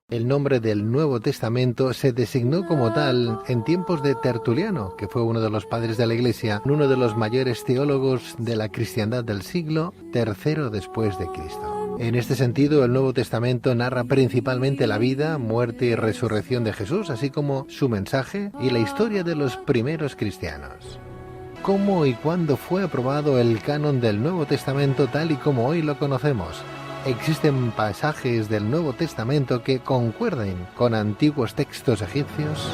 El nombre del Nuevo Testamento se designó como tal en tiempos de Tertuliano, que fue uno de los padres de la Iglesia, uno de los mayores teólogos de la cristiandad del siglo III después de Cristo. En este sentido, el Nuevo Testamento narra principalmente la vida, muerte y resurrección de Jesús, así como su mensaje y la historia de los primeros cristianos. ¿Cómo y cuándo fue aprobado el canon del Nuevo Testamento tal y como hoy lo conocemos? ¿Existen pasajes del Nuevo Testamento que concuerden con antiguos textos egipcios?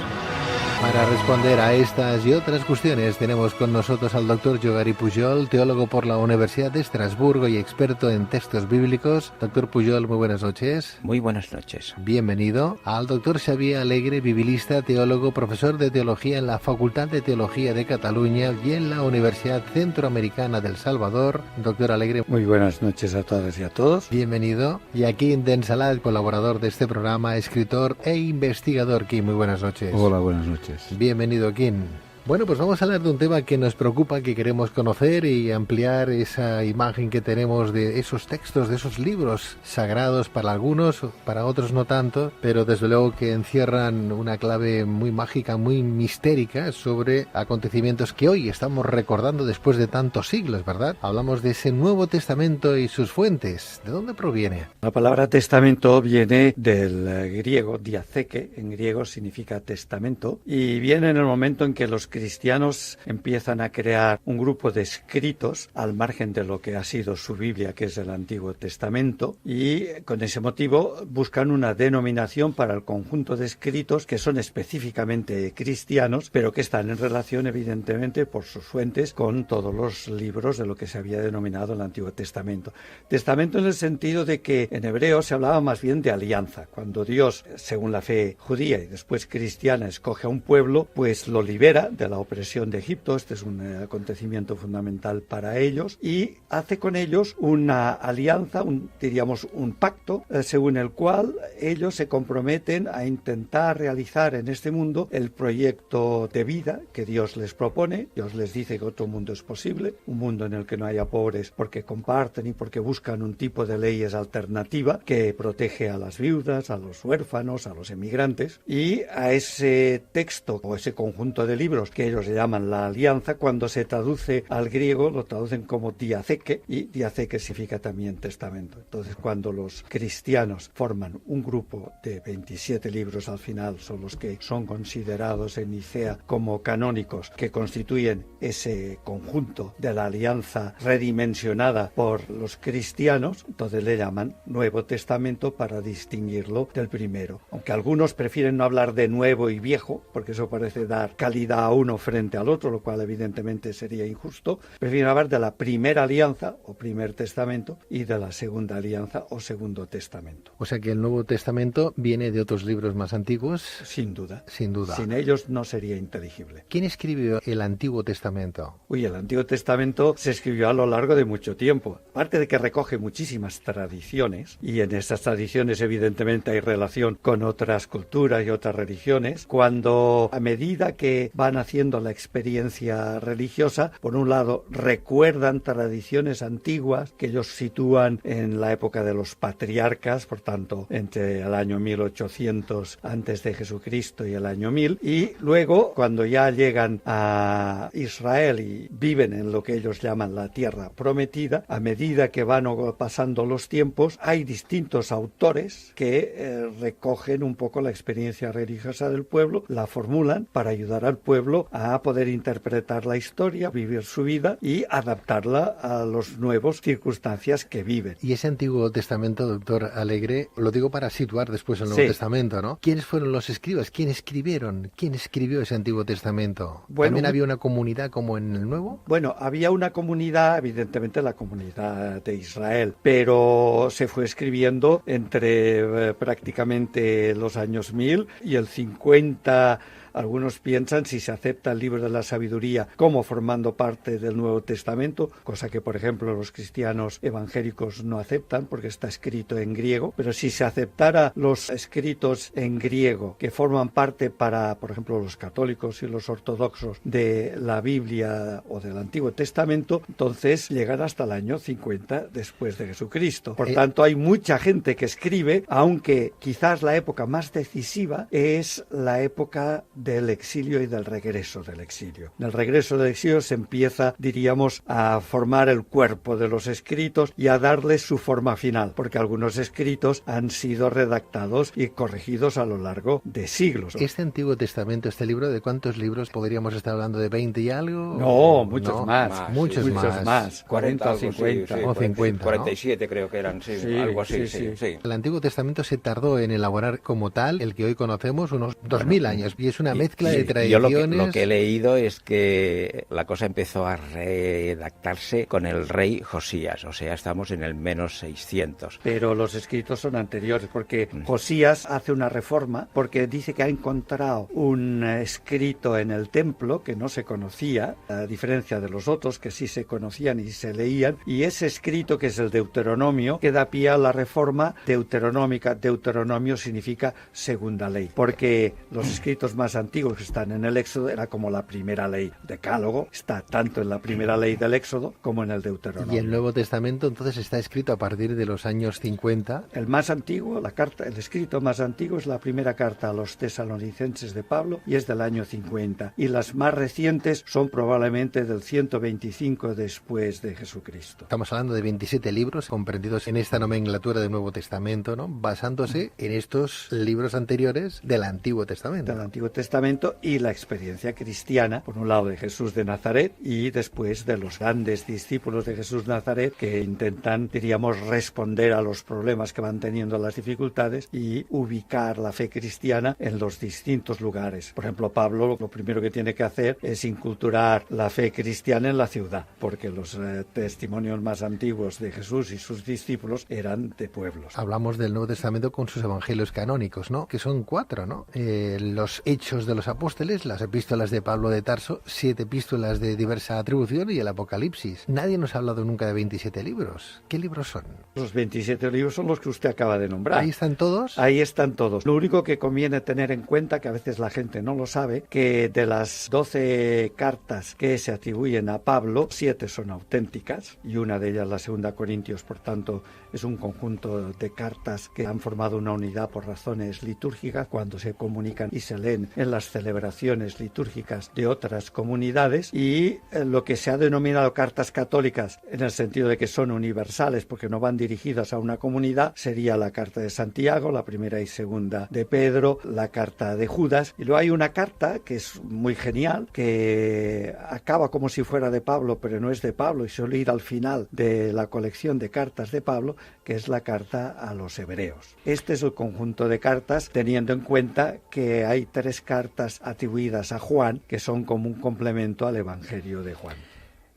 Para responder a estas y otras cuestiones tenemos con nosotros al doctor Jogari Pujol, teólogo por la Universidad de Estrasburgo y experto en textos bíblicos. Doctor Pujol, muy buenas noches. Muy buenas noches. Bienvenido. Al doctor Xavier Alegre, biblista, teólogo, profesor de teología en la Facultad de Teología de Cataluña y en la Universidad Centroamericana del Salvador. Doctor Alegre, muy buenas noches a todas y a todos. Bienvenido. Y aquí Den Salat, colaborador de este programa, escritor e investigador. Kim, muy buenas noches. Hola, buenas noches. Bienvenido, Kim. Bueno, pues vamos a hablar de un tema que nos preocupa, que queremos conocer y ampliar esa imagen que tenemos de esos textos, de esos libros sagrados para algunos, para otros no tanto, pero desde luego que encierran una clave muy mágica, muy mistérica sobre acontecimientos que hoy estamos recordando después de tantos siglos, ¿verdad? Hablamos de ese Nuevo Testamento y sus fuentes. ¿De dónde proviene? La palabra testamento viene del griego, diatheke, en griego significa testamento, y viene en el momento en que los cristianos empiezan a crear un grupo de escritos al margen de lo que ha sido su Biblia, que es el Antiguo Testamento, y con ese motivo buscan una denominación para el conjunto de escritos que son específicamente cristianos, pero que están en relación, evidentemente, por sus fuentes, con todos los libros de lo que se había denominado el Antiguo Testamento. Testamento en el sentido de que en hebreo se hablaba más bien de alianza. Cuando Dios, según la fe judía y después cristiana, escoge a un pueblo, pues lo libera de la opresión de Egipto. Este es un acontecimiento fundamental para ellos, y hace con ellos una alianza, diríamos un pacto, según el cual ellos se comprometen a intentar realizar en este mundo el proyecto de vida que Dios les propone. Dios les dice que otro mundo es posible, un mundo en el que no haya pobres porque comparten y porque buscan un tipo de leyes alternativa que protege a las viudas, a los huérfanos, a los emigrantes, y a ese texto o ese conjunto de libros que ellos llaman la alianza, cuando se traduce al griego lo traducen como diatheke, y diatheke significa también testamento. Entonces, cuando los cristianos forman un grupo de 27 libros, al final son los que son considerados en Nicea como canónicos, que constituyen ese conjunto de la alianza redimensionada por los cristianos, entonces le llaman Nuevo Testamento para distinguirlo del primero. Aunque algunos prefieren no hablar de nuevo y viejo, porque eso parece dar calidad a uno frente al otro, lo cual evidentemente sería injusto, prefieren hablar de la primera alianza o primer testamento y de la segunda alianza o segundo testamento. O sea que el Nuevo Testamento viene de otros libros más antiguos. Sin duda. Sin duda. Sin ellos no sería inteligible. ¿Quién escribió el Antiguo Testamento? El Antiguo Testamento se escribió a lo largo de mucho tiempo. Aparte de que recoge muchísimas tradiciones, y en estas tradiciones evidentemente hay relación con otras culturas y otras religiones, cuando a medida que van haciendo la experiencia religiosa, por un lado recuerdan tradiciones antiguas que ellos sitúan en la época de los patriarcas, por tanto entre el año 1800 antes de Jesucristo y el año 1000, y luego cuando ya llegan a Israel y viven en lo que ellos llaman la tierra prometida, a medida que van pasando los tiempos hay distintos autores que recogen un poco la experiencia religiosa del pueblo, la formulan para ayudar al pueblo a poder interpretar la historia, vivir su vida y adaptarla a los nuevos circunstancias que viven. Y ese Antiguo Testamento, doctor Alegre, lo digo para situar después el Nuevo Testamento, ¿no? ¿Quiénes fueron los escribas? ¿Quién escribieron? ¿Quién escribió ese Antiguo Testamento? ¿También había una comunidad como en el Nuevo? Bueno, había una comunidad, evidentemente la comunidad de Israel, pero se fue escribiendo entre prácticamente los años 1000 y el 50 algunos piensan si se acepta el libro de la sabiduría como formando parte del Nuevo Testamento, cosa que por ejemplo los cristianos evangélicos no aceptan porque está escrito en griego, pero si se aceptara los escritos en griego que forman parte para, por ejemplo, los católicos y los ortodoxos de la Biblia o del Antiguo Testamento, entonces llegan hasta el año 50 después de Jesucristo. Por tanto, hay mucha gente que escribe, aunque quizás la época más decisiva es la época del exilio y del regreso del exilio. En el regreso del exilio se empieza, diríamos, a formar el cuerpo de los escritos y a darles su forma final, porque algunos escritos han sido redactados y corregidos a lo largo de siglos. Este Antiguo Testamento, este libro, ¿de cuántos libros podríamos estar hablando? ¿De 20 y algo? No, muchos más. Muchos más. 40 o 50. O 50, 47 creo que eran, algo así. Sí. El Antiguo Testamento se tardó en elaborar como tal el que hoy conocemos unos 2000 años, y es una mezcla de tradiciones. Yo lo que he leído es que la cosa empezó a redactarse con el rey Josías, o sea, estamos en el menos 600. Pero los escritos son anteriores, porque Josías hace una reforma, porque dice que ha encontrado un escrito en el templo que no se conocía, a diferencia de los otros que sí se conocían y se leían, y ese escrito, que es el Deuteronomio, que da pie a la reforma deuteronómica. Deuteronomio significa segunda ley, porque los escritos más antiguos que están en el Éxodo era como la primera ley. Decálogo está tanto en la primera ley del Éxodo como en el Deuteronomio. Y el Nuevo Testamento entonces está escrito a partir de los años 50. El más antiguo, el escrito más antiguo es la primera carta a los tesalonicenses de Pablo, y es del año 50, y las más recientes son probablemente del 125 después de Jesucristo. Estamos hablando de 27 libros comprendidos en esta nomenclatura del Nuevo Testamento, ¿no? Basándose en estos libros anteriores del Antiguo Testamento. Del Antiguo Testamento y la experiencia cristiana, por un lado de Jesús de Nazaret y después de los grandes discípulos de Jesús de Nazaret que intentan, diríamos, responder a los problemas que van teniendo, las dificultades, y ubicar la fe cristiana en los distintos lugares. Por ejemplo, Pablo lo primero que tiene que hacer es inculturar la fe cristiana en la ciudad, porque los testimonios más antiguos de Jesús y sus discípulos eran de pueblos. Hablamos del Nuevo Testamento con sus evangelios canónicos, ¿no? Que son 4, ¿no? Los Hechos de los Apóstoles, las epístolas de Pablo de Tarso, 7 epístolas de diversa atribución y el Apocalipsis. Nadie nos ha hablado nunca de 27 libros. ¿Qué libros son? Los 27 libros son los que usted acaba de nombrar. ¿Ahí están todos? Ahí están todos. Lo único que conviene tener en cuenta, que a veces la gente no lo sabe, que de las 12 cartas que se atribuyen a Pablo, 7 son auténticas, y una de ellas la segunda Corintios, por tanto, es un conjunto de cartas que han formado una unidad por razones litúrgicas cuando se comunican y se leen en las celebraciones litúrgicas de otras comunidades, y lo que se ha denominado cartas católicas, en el sentido de que son universales porque no van dirigidas a una comunidad, sería la carta de Santiago, la primera y segunda de Pedro, la carta de Judas, y luego hay una carta que es muy genial, que acaba como si fuera de Pablo, pero no es de Pablo y suele ir al final de la colección de cartas de Pablo, que es la carta a los hebreos. Este es el conjunto de cartas, teniendo en cuenta que hay 3 cartas atribuidas a Juan, que son como un complemento al Evangelio de Juan.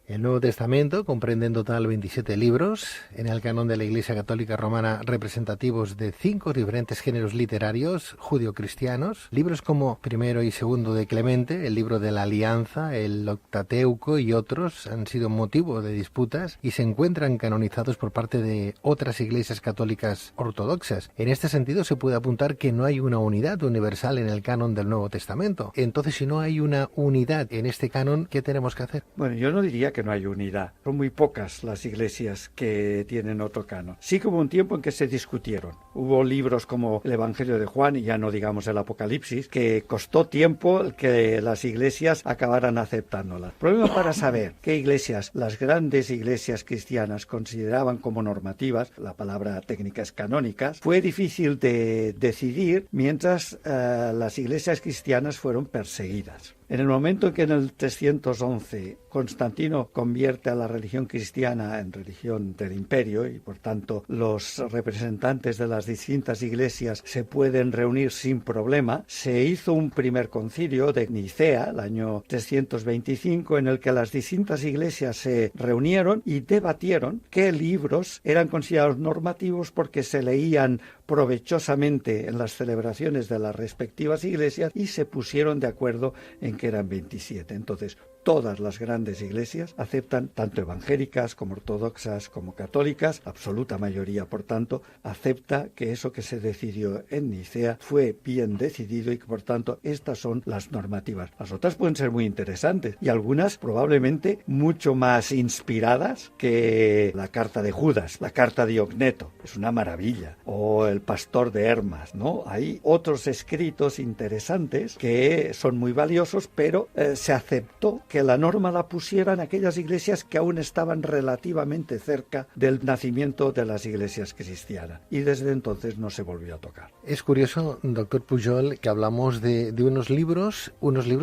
El Nuevo Testamento comprende en total 27 libros, en el canon de la Iglesia Católica Romana representativos de 5 diferentes géneros literarios judio-cristianos, libros como primero y segundo de Clemente, el libro de la Alianza, el Octateuco y otros han sido motivo de disputas y se encuentran canonizados por parte de otras iglesias católicas ortodoxas. En este sentido se puede apuntar que no hay una unidad universal en el canon del Nuevo Testamento. Entonces, si no hay una unidad en este canon, ¿qué tenemos que hacer? Bueno, yo no diría que no hay unidad. Son muy pocas las iglesias que tienen otro canon. Sí que hubo un tiempo en que se discutieron. Hubo libros como el Evangelio de Juan, y ya no digamos el Apocalipsis, que costó tiempo que las iglesias acabaran aceptándolas. El problema para saber qué iglesias, las grandes iglesias cristianas, consideraban como normativas, la palabra técnica es canónicas, fue difícil de decidir mientras las iglesias cristianas fueron perseguidas. En el momento en que en el 311 Constantino convierte a la religión cristiana en religión del imperio, y por tanto los representantes de las distintas iglesias se pueden reunir sin problema, se hizo un primer concilio de Nicea, el año 325, en el que las distintas iglesias se reunieron y debatieron qué libros eran considerados normativos porque se leían provechosamente en las celebraciones de las respectivas iglesias y se pusieron de acuerdo en que eran 27. Entonces, todas las grandes iglesias aceptan, tanto evangélicas como ortodoxas como católicas, absoluta mayoría, por tanto, acepta que eso que se decidió en Nicea fue bien decidido y que, por tanto, estas son las normativas. Las otras pueden ser muy interesantes y algunas probablemente mucho más inspiradas que la carta de Judas, la carta de Ogneto, es una maravilla, o el pastor de Hermas, ¿no? Hay otros escritos interesantes que son muy valiosos, pero se aceptó que la norma la pusieran aquellas iglesias que aún estaban relativamente cerca del nacimiento de las iglesias cristianas, y desde entonces no se volvió a tocar. Es curioso, doctor Pujol, que hablamos de unos libros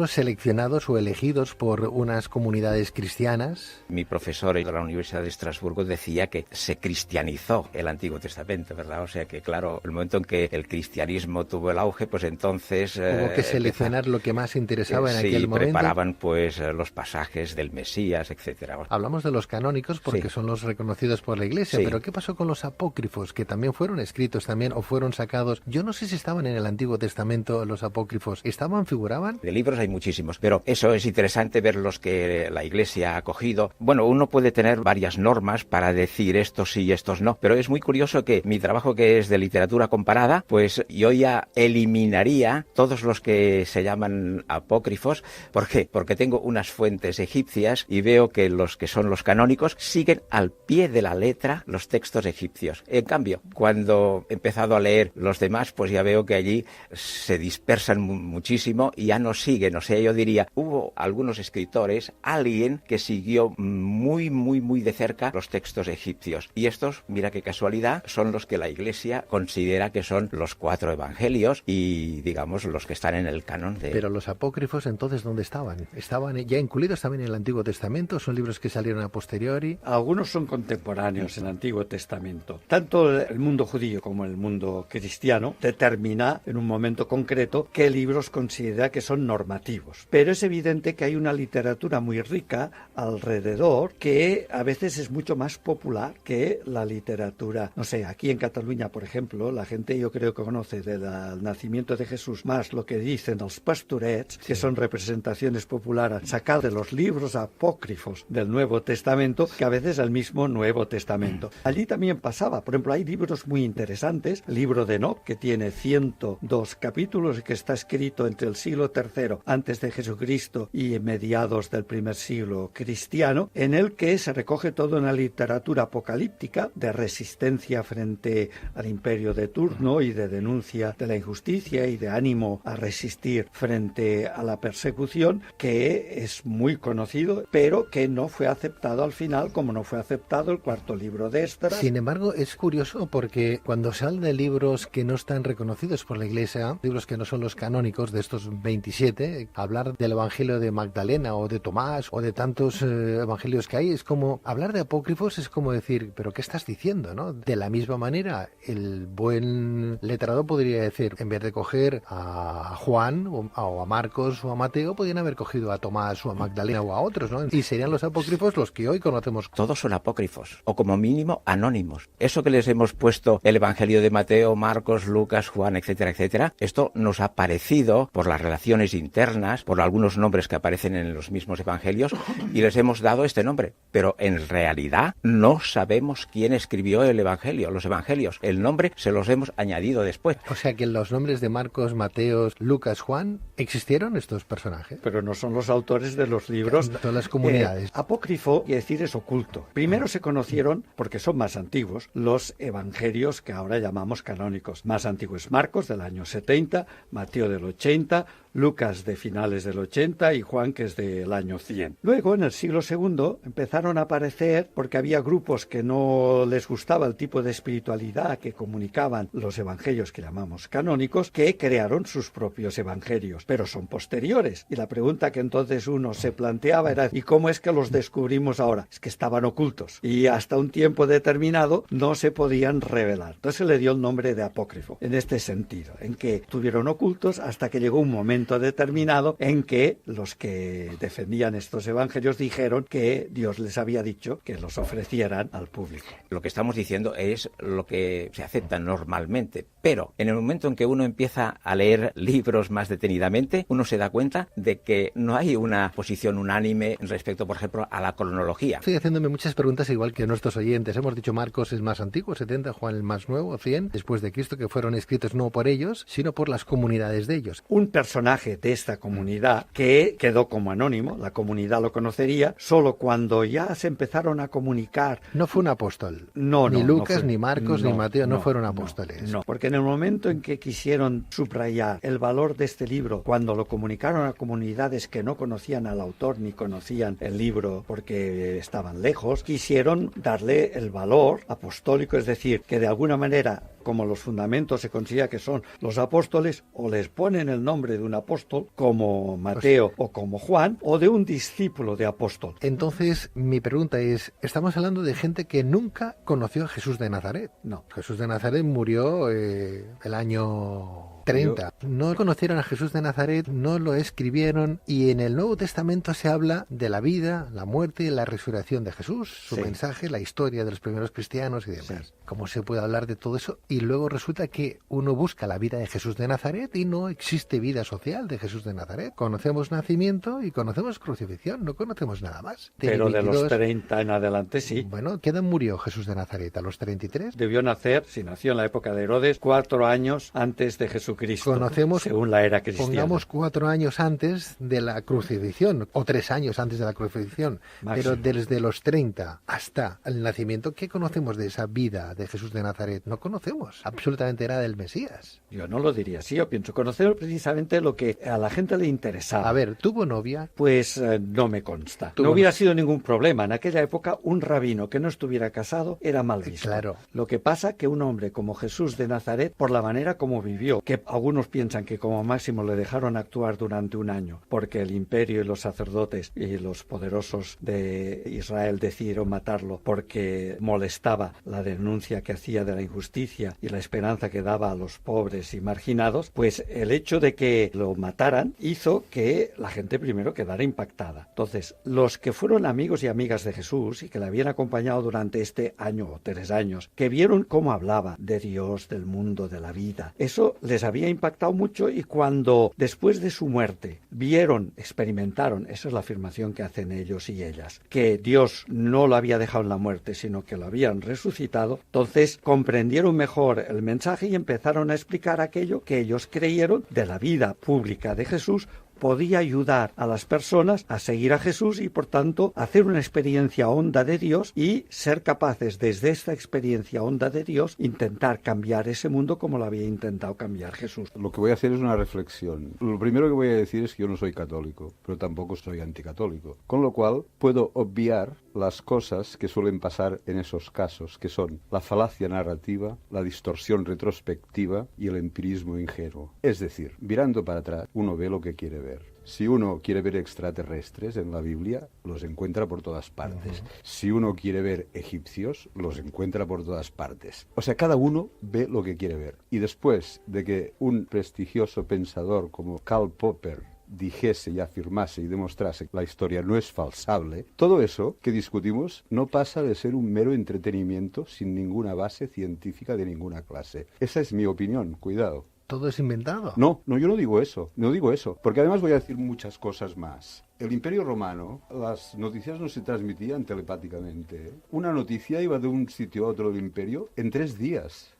seleccionados o elegidos por unas comunidades cristianas. Mi profesor de la Universidad de Estrasburgo decía que se cristianizó el Antiguo Testamento, ¿verdad? O sea que, claro, el momento en que el cristianismo tuvo el auge, pues entonces... Hubo que seleccionar lo que más interesaba en aquel momento. Sí, preparaban pues los pasajes del Mesías, etcétera. Hablamos de los canónicos porque son los reconocidos por la Iglesia, pero ¿qué pasó con los apócrifos, que también fueron escritos también o fueron sacados? Yo no sé si estaban en el Antiguo Testamento los apócrifos. ¿Estaban, figuraban? De libros hay muchísimos, pero eso es interesante ver los que la Iglesia ha cogido. Bueno, uno puede tener varias normas para decir estos sí y estos no, pero es muy curioso que mi trabajo, que es de literatura comparada, pues yo ya eliminaría todos los que se llaman apócrifos. ¿Por qué? Porque tengo unas fuentes egipcias y veo que los que son los canónicos siguen al pie de la letra los textos egipcios. En cambio, cuando he empezado a leer los demás, pues ya veo que allí se dispersan muchísimo y ya no siguen. O sea, yo diría, hubo algunos escritores, alguien que siguió muy de cerca los textos egipcios. Y estos, mira qué casualidad, son los que la Iglesia considera que son los 4 evangelios y, digamos, los que están en el canon de... Pero los apócrifos, entonces, ¿dónde estaban? ¿Estaban ya incluidos también en el Antiguo Testamento? ¿Son libros que salieron a posteriori? Algunos son contemporáneos en el Antiguo Testamento. Tanto el mundo judío como el mundo cristiano determina en un momento concreto qué libros considera que son normativos. Pero es evidente que hay una literatura muy rica alrededor que a veces es mucho más popular que la literatura. No sé, aquí en Cataluña, por ejemplo, la gente yo creo que conoce del nacimiento de Jesús más lo que dicen los pastorets, que son representaciones populares sacadas de los libros apócrifos del Nuevo Testamento, que a veces el mismo Nuevo Testamento. Allí también pasaba, por ejemplo, hay libros muy interesantes, el libro de Enoc, que tiene 102 capítulos y que está escrito entre el siglo III antes de Jesucristo y mediados del primer siglo cristiano, en el que se recoge toda una literatura apocalíptica de resistencia frente al imperio de turno y de denuncia de la injusticia y de ánimo a resistir frente a la persecución, que es muy conocido, pero que no fue aceptado al final, como no fue aceptado el cuarto libro de Esdras. Sin embargo, es curioso porque cuando se habla de libros que no están reconocidos por la Iglesia, libros que no son los canónicos de estos 27, hablar del Evangelio de Magdalena o de Tomás o de tantos evangelios que hay, es como hablar de apócrifos, es como decir, ¿pero qué estás diciendo, no? De la misma manera, el buen letrado podría decir, en vez de coger a Juan o a Marcos o a Mateo, podrían haber cogido a Tomás o a Magdalena o a otros, ¿no? Y serían los apócrifos los que hoy conocemos. Todos son apócrifos, o como mínimo anónimos. Eso que les hemos puesto el Evangelio de Mateo, Marcos, Lucas, Juan, etcétera, etcétera, esto nos ha parecido por las relaciones internas, por algunos nombres que aparecen en los mismos evangelios, y les hemos dado este nombre. Pero en realidad no sabemos quién escribió el Evangelio, los evangelios. El nombre se los hemos añadido después. O sea que los nombres de Marcos, Mateo, Lucas, Juan, ¿existieron estos personajes? Pero no son los autores de los libros. Todas las comunidades. Apócrifo quiere decir es oculto. Primero se conocieron, porque son más antiguos, los evangelios que ahora llamamos canónicos. Más antiguo es Marcos, del año 70, Mateo del 80, Lucas de finales del 80 y Juan, que es del año 100. Luego, en el siglo II, empezaron a aparecer, porque había grupos que no les gustaba el tipo de espiritualidad que comunicaban los evangelios que llamamos canónicos, que crearon sus propios evangelios, pero son posteriores. Y la pregunta que entonces uno se planteaba era, ¿y cómo es que los descubrimos ahora? Es que estaban ocultos y hasta un tiempo determinado no se podían revelar. Entonces se le dio el nombre de apócrifo, en este sentido, en que estuvieron ocultos hasta que llegó un momento momento determinado en que los que defendían estos evangelios dijeron que Dios les había dicho que los ofrecieran al público. Lo que estamos diciendo es lo que se acepta normalmente, pero en el momento en que uno empieza a leer libros más detenidamente, uno se da cuenta de que no hay una posición unánime respecto, por ejemplo, a la cronología. Estoy haciéndome muchas preguntas igual que nuestros oyentes. Hemos dicho Marcos es más antiguo, 70, Juan el más nuevo, 100, después de Cristo, que fueron escritos no por ellos, sino por las comunidades de ellos. Un personaje de esta comunidad que quedó como anónimo, la comunidad lo conocería, solo cuando ya se empezaron a comunicar. No fue un apóstol. No, ni Lucas, no fue, ni Marcos, ni Mateo, no fueron apóstoles. No, porque en el momento en que quisieron subrayar el valor de este libro, cuando lo comunicaron a comunidades que no conocían al autor ni conocían el libro porque estaban lejos, quisieron darle el valor apostólico, es decir, que de alguna manera, como los fundamentos se considera que son los apóstoles, o les ponen el nombre de un apóstol, como Mateo o como Juan, o de un discípulo de apóstol. Entonces, mi pregunta es, estamos hablando de gente que nunca conoció a Jesús de Nazaret. No. Jesús de Nazaret murió el año 30. No conocieron a Jesús de Nazaret, no lo escribieron, y en el Nuevo Testamento se habla de la vida, la muerte y la resurrección de Jesús, su mensaje, la historia de los primeros cristianos y demás. Sí. ¿Cómo se puede hablar de todo eso? Y luego resulta que uno busca la vida de Jesús de Nazaret y no existe vida social de Jesús de Nazaret. Conocemos nacimiento y conocemos crucifixión, no conocemos nada más. Pero 22, de los 30 en adelante sí. Bueno, ¿qué edad murió Jesús de Nazaret? ¿A los 33? Debió nacer, si nació en la época de Herodes, 4 años antes de Jesucristo. Conocemos, según la era cristiana. Pongamos 4 años antes de la crucifixión, o 3 años antes de la crucifixión. Máximo. Pero desde los 30 hasta el nacimiento, ¿qué conocemos de esa vida de Jesús de Nazaret? No conocemos absolutamente nada del Mesías. Yo no lo diría así, yo pienso conocer precisamente lo que a la gente le interesaba. A ver, ¿tuvo novia? Pues no me consta. No hubiera sido ningún problema. En aquella época, un rabino que no estuviera casado era mal visto. Claro. Lo que pasa que un hombre como Jesús de Nazaret, por la manera como vivió, que algunos piensan que como máximo le dejaron actuar durante 1 año, porque el imperio y los sacerdotes y los poderosos de Israel decidieron matarlo porque molestaba la denuncia que hacía de la injusticia y la esperanza que daba a los pobres y marginados, pues el hecho de que lo mataran hizo que la gente primero quedara impactada. Entonces, los que fueron amigos y amigas de Jesús y que le habían acompañado durante este año o 3 años, que vieron cómo hablaba de Dios, del mundo, de la vida, eso les había impactado mucho, y cuando después de su muerte vieron, experimentaron, esa es la afirmación que hacen ellos y ellas, que Dios no lo había dejado en la muerte, sino que lo habían resucitado, entonces comprendieron mejor el mensaje y empezaron a explicar aquello que ellos creyeron de la vida pública de Jesús podía ayudar a las personas a seguir a Jesús y, por tanto, hacer una experiencia honda de Dios y ser capaces, desde esta experiencia honda de Dios, intentar cambiar ese mundo como lo había intentado cambiar Jesús. Lo que voy a hacer es una reflexión. Lo primero que voy a decir es que yo no soy católico, pero tampoco soy anticatólico. Con lo cual, puedo obviar las cosas que suelen pasar en esos casos, que son la falacia narrativa, la distorsión retrospectiva y el empirismo ingenuo. Es decir, mirando para atrás, uno ve lo que quiere ver. Si uno quiere ver extraterrestres en la Biblia, los encuentra por todas partes. Si uno quiere ver egipcios, los encuentra por todas partes. O sea, cada uno ve lo que quiere ver. Y después de que un prestigioso pensador como Karl Popper dijese y afirmase y demostrase que la historia no es falsable, todo eso que discutimos no pasa de ser un mero entretenimiento sin ninguna base científica de ninguna clase. Esa es mi opinión, cuidado. ¿Todo es inventado? No, yo no digo eso, porque además voy a decir muchas cosas más. El Imperio Romano, las noticias no se transmitían telepáticamente. Una noticia iba de un sitio a otro del imperio en 3 días.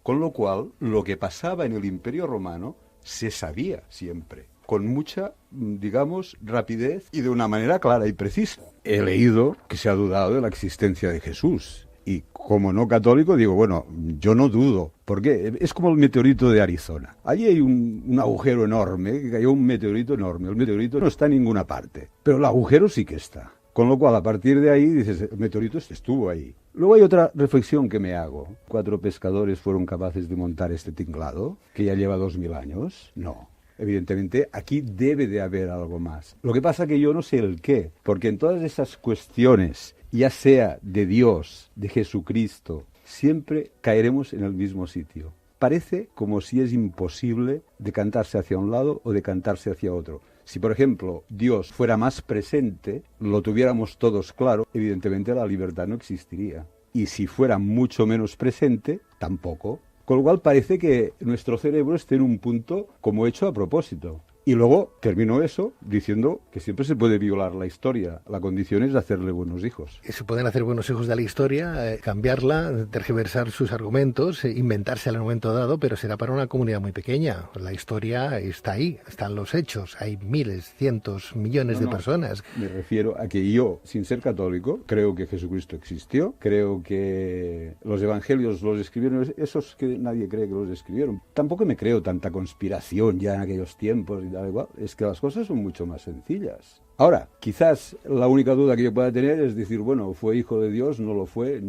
Con lo cual, lo que pasaba en el Imperio Romano se sabía siempre, con mucha, digamos, rapidez y de una manera clara y precisa. He leído que se ha dudado de la existencia de Jesús. Y como no católico digo, bueno, yo no dudo. ¿Por qué? Es como el meteorito de Arizona. Allí hay un agujero enorme, que cayó un meteorito enorme. El meteorito no está en ninguna parte, pero el agujero sí que está. Con lo cual, a partir de ahí, dices, el meteorito estuvo ahí. Luego hay otra reflexión que me hago. 4 pescadores fueron capaces de montar este tinglado, que ya lleva 2000 años. No. Evidentemente, aquí debe de haber algo más. Lo que pasa que yo no sé el qué, porque en todas esas cuestiones, ya sea de Dios, de Jesucristo, siempre caeremos en el mismo sitio. parece como si es imposible decantarse hacia un lado o decantarse hacia otro. Si, por ejemplo, Dios fuera más presente, lo tuviéramos todos claro, evidentemente la libertad no existiría. Y si fuera mucho menos presente, tampoco. Con lo cual parece que nuestro cerebro esté en un punto como hecho a propósito. Y luego termino eso diciendo que siempre se puede violar la historia. La condición es hacerle buenos hijos. Se pueden hacer buenos hijos de la historia, cambiarla, tergiversar sus argumentos, inventarse al momento dado, pero será para una comunidad muy pequeña. La historia está ahí, están los hechos. Hay miles, cientos, millones de personas. Me refiero a que yo, sin ser católico, creo que Jesucristo existió, creo que los evangelios los escribieron esos que nadie cree que los escribieron. Tampoco me creo tanta conspiración ya en aquellos tiempos y da igual, es que las cosas son mucho más sencillas. Ahora, quizás la única duda que yo pueda tener es decir, bueno, ¿fue hijo de Dios? ¿No lo fue?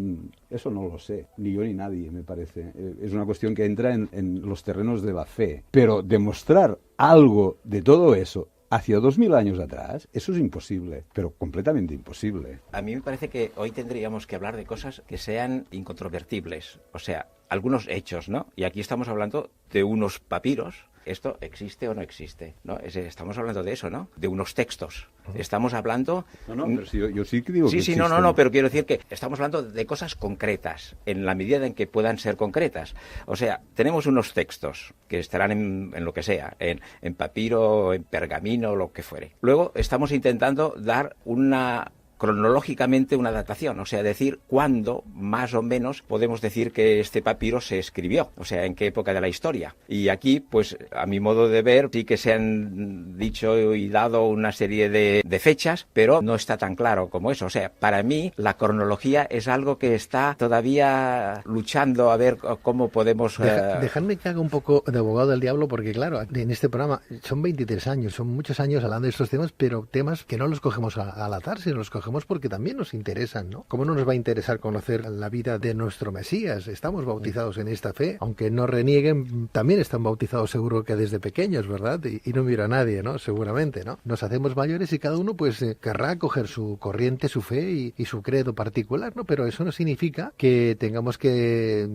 Eso no lo sé, ni yo ni nadie, me parece. Es una cuestión que entra en los terrenos de la fe. Pero demostrar algo de todo eso hacia 2000 años atrás, eso es imposible, pero completamente imposible. A mí me parece que hoy tendríamos que hablar de cosas que sean incontrovertibles, o sea, algunos hechos, ¿no? Y aquí estamos hablando de unos papiros. ¿Esto existe o no existe? ¿No? Estamos hablando de eso, ¿no? De unos textos. Estamos hablando... No, pero si yo sí que digo que Sí, existen. no, pero quiero decir que estamos hablando de cosas concretas, en la medida en que puedan ser concretas. O sea, tenemos unos textos que estarán en lo que sea, en papiro, en pergamino, lo que fuere. Luego estamos intentando dar cronológicamente una datación, o sea, decir cuándo más o menos podemos decir que este papiro se escribió, o sea, en qué época de la historia. Y aquí, pues, a mi modo de ver, sí que se han dicho y dado una serie de fechas, pero no está tan claro como eso. O sea, para mí, la cronología es algo que está todavía luchando a ver cómo podemos... Dejadme que haga un poco de abogado del diablo, porque claro, en este programa son 23 años, son muchos años hablando de estos temas, pero temas que no los cogemos al azar, sino los cogemos porque también nos interesan, ¿no? ¿Cómo no nos va a interesar conocer la vida de nuestro Mesías? Estamos bautizados en esta fe, aunque no renieguen, también están bautizados seguro que desde pequeños, ¿verdad? Y no mira a nadie, ¿no? Seguramente, ¿no? Nos hacemos mayores y cada uno pues querrá coger su corriente, su fe y su credo particular, ¿no? Pero eso no significa que tengamos que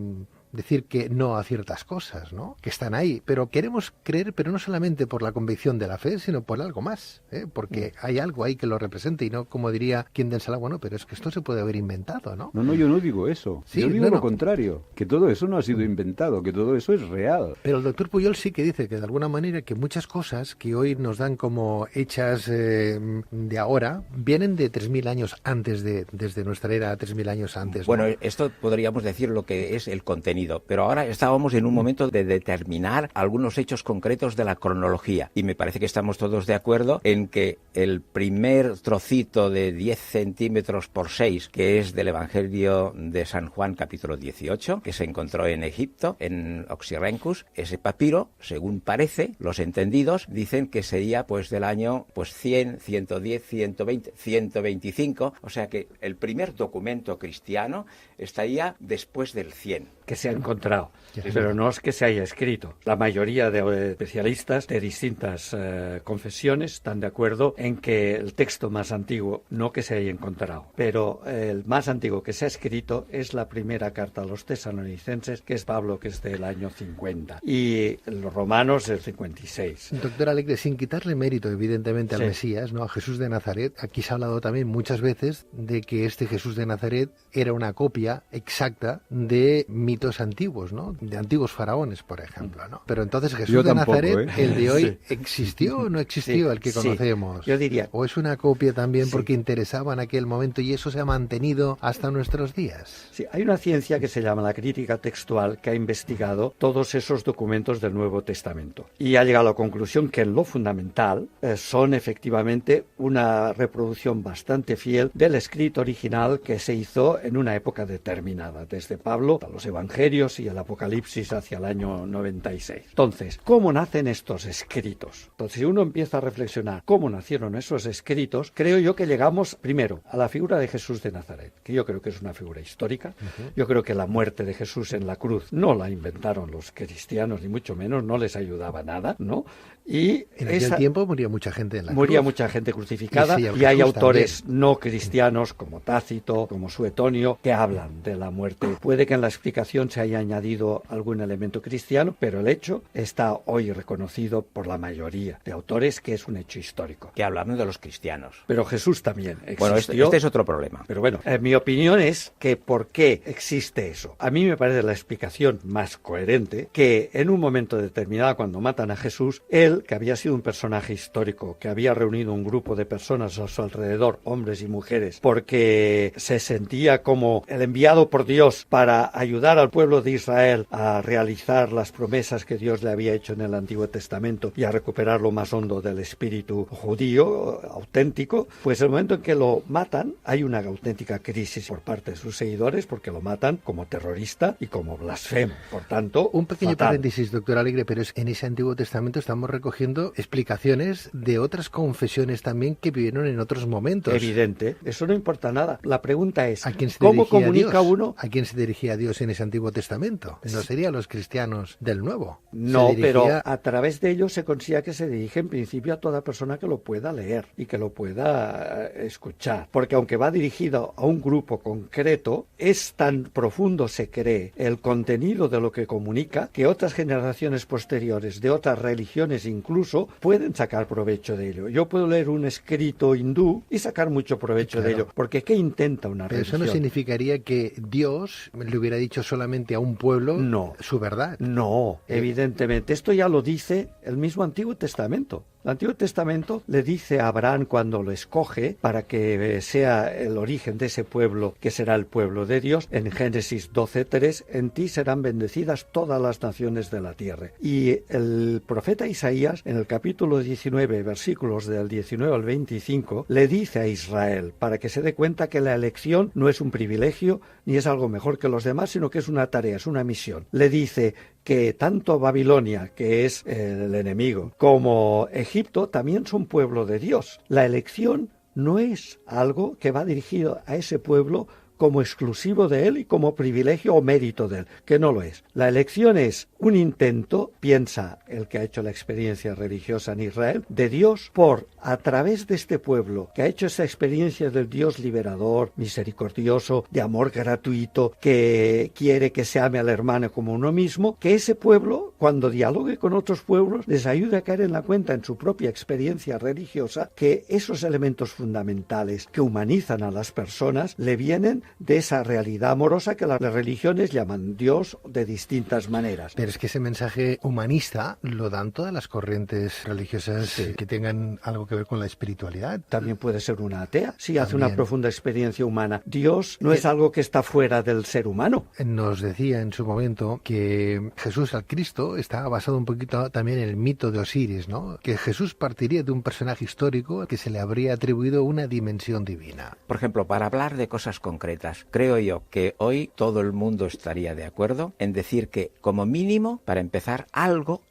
decir que no a ciertas cosas, ¿no? Que están ahí, pero queremos creer, pero no solamente por la convicción de la fe, sino por algo más, ¿eh? Porque hay algo ahí que lo represente y no, como diría quien de ensalada, bueno, pero es que esto se puede haber inventado, ¿no? No, yo no digo eso. Sí, yo digo lo contrario, que todo eso no ha sido inventado, que todo eso es real. Pero el doctor Pujol sí que dice que de alguna manera que muchas cosas que hoy nos dan como hechas de ahora, vienen de 3000 años antes desde nuestra era, 3000 años antes, ¿no? Bueno, esto podríamos decir lo que es el contenido. Pero ahora estábamos en un momento de determinar algunos hechos concretos de la cronología y me parece que estamos todos de acuerdo en que el primer trocito de 10 centímetros por 6, que es del Evangelio de San Juan capítulo 18, que se encontró en Egipto, en Oxyrhynchus, ese papiro, según parece, los entendidos dicen que sería pues del año 100, 110, 120, 125, o sea que el primer documento cristiano estaría después del 100. Que se ha encontrado, pero no es que se haya escrito. La mayoría de especialistas de distintas confesiones están de acuerdo en que el texto más antiguo, no que se haya encontrado, pero el más antiguo que se ha escrito es la primera carta a los tesalonicenses, que es Pablo, que es del año 50, y los romanos del 56. Doctor Alegre, sin quitarle mérito evidentemente al Mesías, ¿no? A Jesús de Nazaret, aquí se ha hablado también muchas veces de que este Jesús de Nazaret era una copia exacta de mitos antiguos, ¿no? De antiguos faraones, por ejemplo, ¿no? Pero entonces Jesús de Nazaret, el de hoy, ¿existió o no existió el que conocemos? Yo diría. ¿O es una copia también porque interesaba en aquel momento y eso se ha mantenido hasta nuestros días? Sí, hay una ciencia que se llama la crítica textual que ha investigado todos esos documentos del Nuevo Testamento y ha llegado a la conclusión que en lo fundamental son efectivamente una reproducción bastante fiel del escrito original que se hizo en una época determinada, desde Pablo a los Evangelios y el Apocalipsis hacia el año 96. Entonces, ¿cómo nacen estos escritos? Entonces, si uno empieza a reflexionar cómo nacieron esos escritos, creo yo que llegamos primero a la figura de Jesús de Nazaret, que yo creo que es una figura histórica. Yo creo que la muerte de Jesús en la cruz no la inventaron los cristianos, ni mucho menos, no les ayudaba nada, ¿no? Y en aquel tiempo moría mucha gente en la moría cruz. mucha gente crucificada y hay autores también no cristianos como Tácito, como Suetonio, que hablan de la muerte. Puede que en la explicación se haya añadido algún elemento cristiano, pero el hecho está hoy reconocido por la mayoría de autores que es un hecho histórico. Que hablamos de los cristianos. Pero Jesús también existió. Bueno, este es otro problema. Pero bueno, mi opinión es que ¿por qué existe eso? A mí me parece la explicación más coherente que en un momento determinado, cuando matan a Jesús, él, que había sido un personaje histórico, que había reunido un grupo de personas a su alrededor, hombres y mujeres, porque se sentía como el enviado por Dios para ayudar al pueblo de Israel a realizar las promesas que Dios le había hecho en el Antiguo Testamento y a recuperar lo más hondo del espíritu judío auténtico, pues el momento en que lo matan hay una auténtica crisis por parte de sus seguidores porque lo matan como terrorista y como blasfemo. Por tanto, un pequeño fatal. paréntesis, doctor Alegre, pero en ese Antiguo Testamento estamos recogiendo explicaciones de otras confesiones también que vivieron en otros momentos. Evidente, eso no importa nada. La pregunta es, ¿A quién se ¿cómo dirigía comunica Dios? uno? ¿A quién se dirigía Dios en ese Antiguo Testamento? ¿No serían los cristianos del Nuevo? No, Se dirigía... pero a través de ellos se consigue que se dirige en principio a toda persona que lo pueda leer y que lo pueda escuchar. Porque aunque va dirigido a un grupo concreto, es tan profundo, se cree, el contenido de lo que comunica, que otras generaciones posteriores de otras religiones incluso pueden sacar provecho de ello. Yo puedo leer un escrito hindú y sacar mucho provecho de ello, porque ¿qué intenta una Pero religión? eso no significaría que Dios le hubiera dicho solamente a un pueblo su verdad. No, evidentemente. Esto ya lo dice el mismo Antiguo Testamento. El Antiguo Testamento le dice a Abraham cuando lo escoge para que sea el origen de ese pueblo que será el pueblo de Dios, en Génesis 12:3, en ti serán bendecidas todas las naciones de la tierra. Y el profeta Isaías, en el capítulo 19, versículos del 19 al 25, le dice a Israel para que se dé cuenta que la elección no es un privilegio ni es algo mejor que los demás, sino que es una tarea, es una misión. Le dice que tanto Babilonia, que es el enemigo, como Egipto también son pueblo de Dios. La elección no es algo que va dirigido a ese pueblo como exclusivo de él y como privilegio o mérito de él, que no lo es. La elección es un intento, piensa el que ha hecho la experiencia religiosa en Israel, de Dios por, a través de este pueblo que ha hecho esa experiencia del Dios liberador, misericordioso, de amor gratuito, que quiere que se ame al hermano como uno mismo, que ese pueblo, cuando dialogue con otros pueblos, les ayude a caer en la cuenta en su propia experiencia religiosa que esos elementos fundamentales que humanizan a las personas le vienen de esa realidad amorosa que las religiones llaman Dios de distintas maneras. Pero es que ese mensaje humanista lo dan todas las corrientes religiosas que tengan algo que ver con la espiritualidad. También puede ser una atea, si hace una profunda experiencia humana. Dios no es algo que está fuera del ser humano. Nos decía en su momento que Jesús, al Cristo, estaba basado un poquito también en el mito de Osiris, ¿no? Que Jesús partiría de un personaje histórico que se le habría atribuido una dimensión divina. Por ejemplo, para hablar de cosas concretas, creo yo que hoy todo el mundo estaría de acuerdo en decir que, como mínimo, para empezar, algo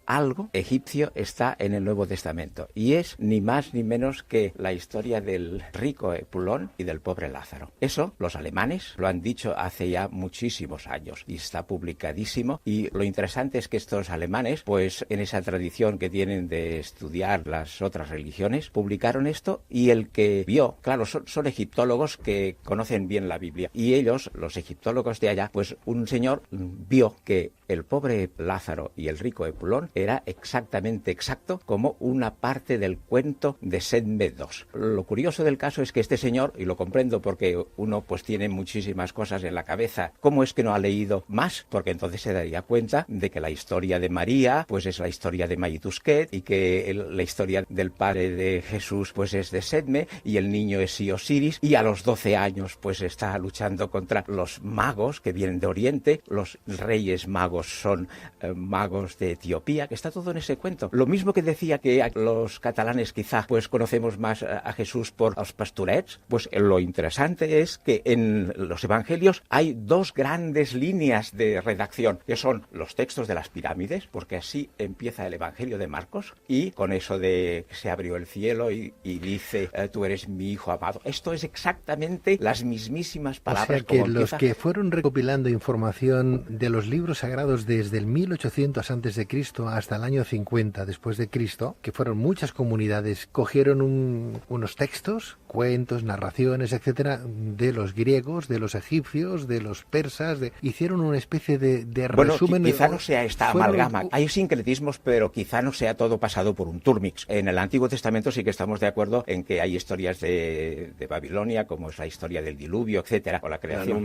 egipcio está en el Nuevo Testamento. Y es ni más ni menos que la historia del rico Epulón y del pobre Lázaro. Eso los alemanes lo han dicho hace ya muchísimos años y está publicadísimo. Y lo interesante es que estos alemanes, pues en esa tradición que tienen de estudiar las otras religiones, publicaron esto y el que vio, claro, son egiptólogos que conocen bien la Biblia. Y ellos, los egiptólogos de allá, pues un señor vio que el pobre Lázaro y el rico Epulón era exactamente exacto como una parte del cuento de Sedme II. Lo curioso del caso es que este señor, y lo comprendo porque uno pues tiene muchísimas cosas en la cabeza, ¿cómo es que no ha leído más? Porque entonces se daría cuenta de que la historia de María pues es la historia de Maytusquet y que la historia del padre de Jesús pues es de Sedme y el niño es Osiris y a los 12 años pues está luchando contra los magos que vienen de Oriente, los reyes magos son magos de Etiopía, que está todo en ese cuento. Lo mismo que decía que los catalanes quizá pues conocemos más a Jesús por los pastorets, pues lo interesante es que en los evangelios hay dos grandes líneas de redacción, que son los textos de las pirámides pirámides, porque así empieza el Evangelio de Marcos, y con eso de que se abrió el cielo y dice, tú eres mi hijo amado. Esto es exactamente las mismísimas palabras. O sea que los que fueron recopilando información de los libros sagrados desde el 1800 antes de Cristo hasta el año 50 después de Cristo, que fueron muchas comunidades, cogieron unos textos, cuentos, narraciones, etcétera, de los griegos, de los egipcios, de los persas, hicieron una especie de resumen. Quizá no sea esta amalgama. Hay sincretismos, pero quizá no sea todo pasado por un turmix. En el Antiguo Testamento sí que estamos de acuerdo en que hay historias de Babilonia, como es la historia del diluvio, etcétera, o la creación.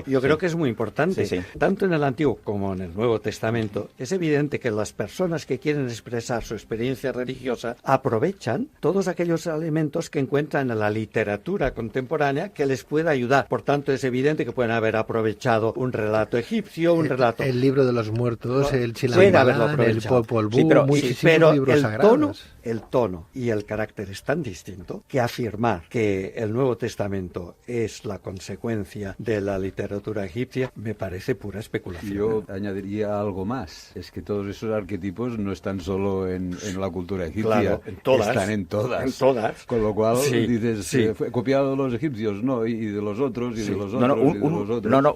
Yo creo que es muy importante. Tanto en el Antiguo como en el Nuevo Testamento, es evidente que las personas que quieren expresar su experiencia religiosa aprovechan todos aquellos elementos que encuentran en la literatura contemporánea que les pueda ayudar. Por tanto, es evidente que pueden haber aprovechado un relato egipcio, un relato... El libro de los muertos, el Chilambalán, el Popol Vuh, muchísimos libros sagrados. El tono y el carácter es tan distinto que afirmar que el Nuevo Testamento es la consecuencia de la literatura egipcia me parece pura especulación. Yo añadiría algo más. Es que todos esos arquetipos no están solo en la cultura egipcia. Claro, en todas. Están en todas. En todas. Con lo cual dices, fue copiado de los egipcios, no, y de los otros, y de los otros, y de los otros.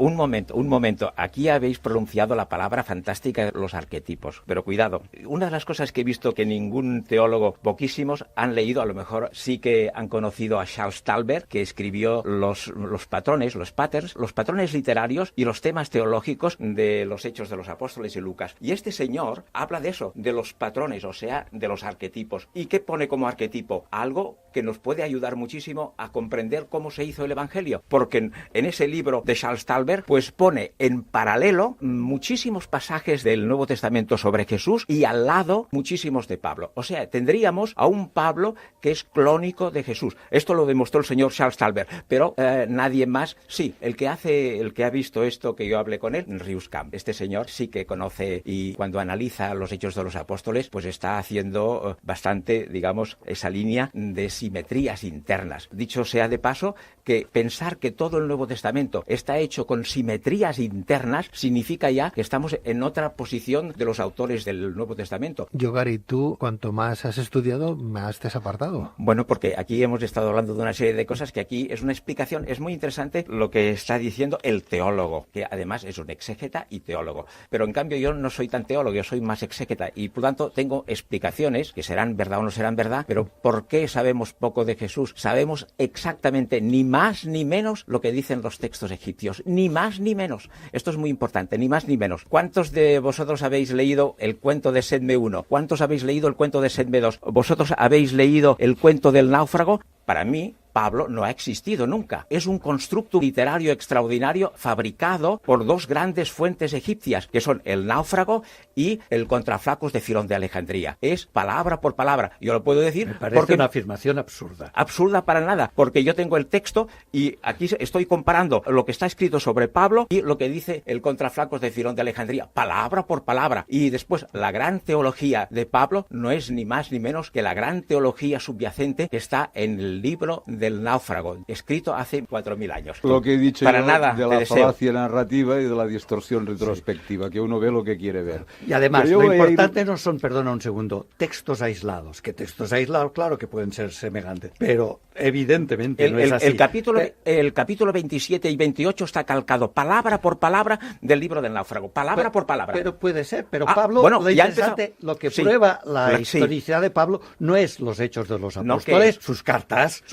Un momento. Aquí habéis pronunciado la palabra fantástica, los arquetipos. Pero cuidado, una de las cosas que he visto que ningún teólogo, poquísimos, han leído, a lo mejor sí que han conocido a Charles Talbert, que escribió los patrones, los patterns, los patrones literarios y los temas teológicos de los Hechos de los Apóstoles y Lucas. Y este señor habla de eso, de los patrones, o sea, de los arquetipos. ¿Y qué pone como arquetipo? Algo que nos puede ayudar muchísimo a comprender cómo se hizo el Evangelio, porque en ese libro de Charles Talbert, pues pone en paralelo muchísimos pasajes del Nuevo Testamento sobre Jesús y al lado muchísimos de Pablo. O sea, tendríamos a un Pablo que es clónico de Jesús. Esto lo demostró el señor Charles Talbert, pero nadie más. Sí, el que ha visto esto, que yo hablé con él, Rius Camp. Este señor sí que conoce, y cuando analiza los Hechos de los Apóstoles, pues está haciendo bastante, digamos, esa línea de simetrías internas. Dicho sea de paso, que pensar que todo el Nuevo Testamento está hecho con simetrías internas significa ya que estamos en otra posición de los autores del Nuevo Testamento. Yo, Gary, tú, cuanto más has estudiado, más te has apartado. Bueno, porque aquí hemos estado hablando de una serie de cosas que aquí es una explicación. Es muy interesante lo que está diciendo el teólogo, que además es un exégeta y teólogo. Pero en cambio yo no soy tan teólogo, yo soy más exégeta y por tanto tengo explicaciones que serán verdad o no serán verdad, pero ¿por qué sabemos poco de Jesús? Sabemos exactamente ni más ni menos lo que dicen los textos egipcios, ni más ni menos. Esto es muy importante, ni más ni menos. ¿Cuántos de vosotros habéis leído el cuento de Sedme I? ¿Cuántos habéis leído el cuento de Sedme II? ¿Vosotros habéis leído el cuento del náufrago? Para mí, Pablo no ha existido nunca. Es un constructo literario extraordinario fabricado por dos grandes fuentes egipcias, que son el náufrago y el Contraflacos de Filón de Alejandría. Es palabra por palabra. Yo lo puedo decir. Me parece porque una afirmación absurda. Absurda para nada, porque yo tengo el texto y aquí estoy comparando lo que está escrito sobre Pablo y lo que dice el Contraflacos de Filón de Alejandría, palabra por palabra. Y después, la gran teología de Pablo no es ni más ni menos que la gran teología subyacente que está en el libro del náufrago, escrito hace 4.000 años. Lo que he dicho para yo nada de la falacia narrativa y de la distorsión retrospectiva, que uno ve lo que quiere ver. Y además, lo importante no son, perdona un segundo, textos aislados, que textos aislados, claro que pueden ser semejantes, pero evidentemente no es así. El capítulo 27 y 28 está calcado palabra por palabra del libro del náufrago, palabra por palabra. Pero puede ser, pero Pablo, bueno, lo interesante, lo que prueba la historicidad de Pablo no es los Hechos de los Apóstoles, sus cartas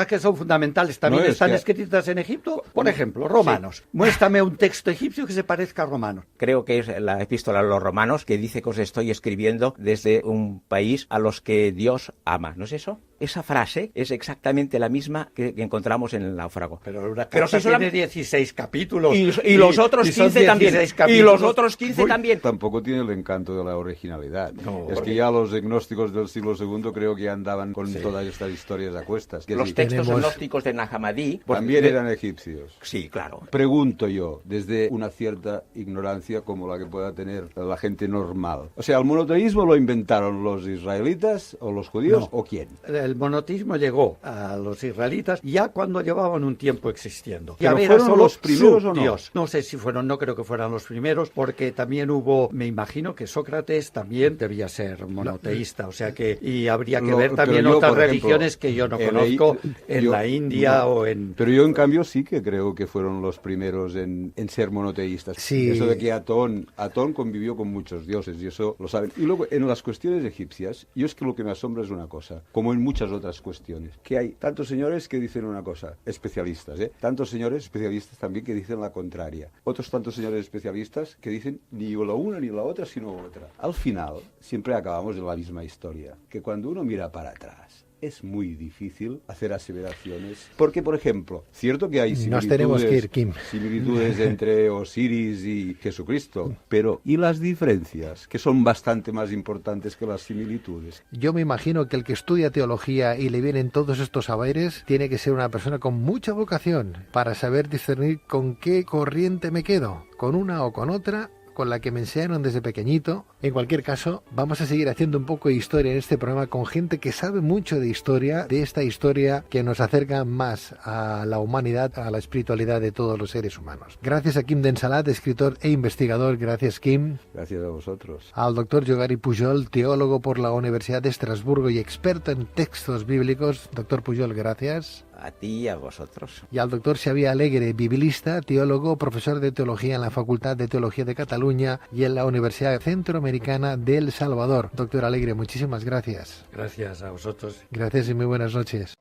que son fundamentales, también están escritas en Egipto. Por ejemplo, Romanos. Muéstrame un texto egipcio que se parezca a Romanos. Creo que es la epístola a los Romanos, que dice que os estoy escribiendo desde un país a los que Dios ama. ¿No es eso? Esa frase es exactamente la misma que encontramos en el náufrago. Pero una carta tiene 16 capítulos. Y los otros 15 también. Y los otros 15 también. Tampoco tiene el encanto de la originalidad. No, es que ya los gnósticos del siglo II creo que andaban con todas estas historias a cuestas. Los textos gnósticos de Nahamadí también eran egipcios. Sí, claro. Pregunto yo, desde una cierta ignorancia como la que pueda tener la gente normal. O sea, ¿el monoteísmo lo inventaron los israelitas o los judíos o quién? el monoteísmo llegó a los israelitas ya cuando llevaban un tiempo existiendo. ¿Pero Ya era fueron solo los primeros su o no? Dios. No sé si fueron, no creo que fueran los primeros, porque también hubo, me imagino que Sócrates también debía ser monoteísta, o sea que, y habría que ver también pero yo, otras por ejemplo, religiones que yo no conozco en la India o en... Pero yo, en cambio, sí que creo que fueron los primeros en ser monoteístas. Sí. Eso de que Atón convivió con muchos dioses, y eso lo saben. Y luego, en las cuestiones egipcias, yo es que lo que me asombra es una cosa, como en muchas otras cuestiones, que hay tantos señores que dicen una cosa, especialistas, tantos señores especialistas también que dicen la contraria. Otros tantos señores especialistas que dicen ni la una ni la otra, sino otra. Al final, siempre acabamos en la misma historia, que cuando uno mira para atrás, es muy difícil hacer aseveraciones. Porque, por ejemplo, cierto que hay Nos tenemos que ir, Kim. similitudes entre Osiris y Jesucristo, pero ¿y las diferencias? Que son bastante más importantes que las similitudes. Yo me imagino que el que estudia teología y le vienen todos estos saberes tiene que ser una persona con mucha vocación para saber discernir con qué corriente me quedo, con una o con otra, con la que me enseñaron desde pequeñito. En cualquier caso, vamos a seguir haciendo un poco de historia en este programa con gente que sabe mucho de historia, de esta historia que nos acerca más a la humanidad, a la espiritualidad de todos los seres humanos. Gracias a Quim Densalat, escritor e investigador. Gracias, Quim. Gracias a vosotros. Al doctor Yogari Pujol, teólogo por la Universidad de Estrasburgo y experto en textos bíblicos. Doctor Pujol, gracias. A ti y a vosotros. Y al doctor Xavier Alegre, biblista, teólogo, profesor de teología en la Facultad de Teología de Cataluña y en la Universidad Centroamericana de El Salvador. Doctor Alegre, muchísimas gracias. Gracias a vosotros. Gracias y muy buenas noches.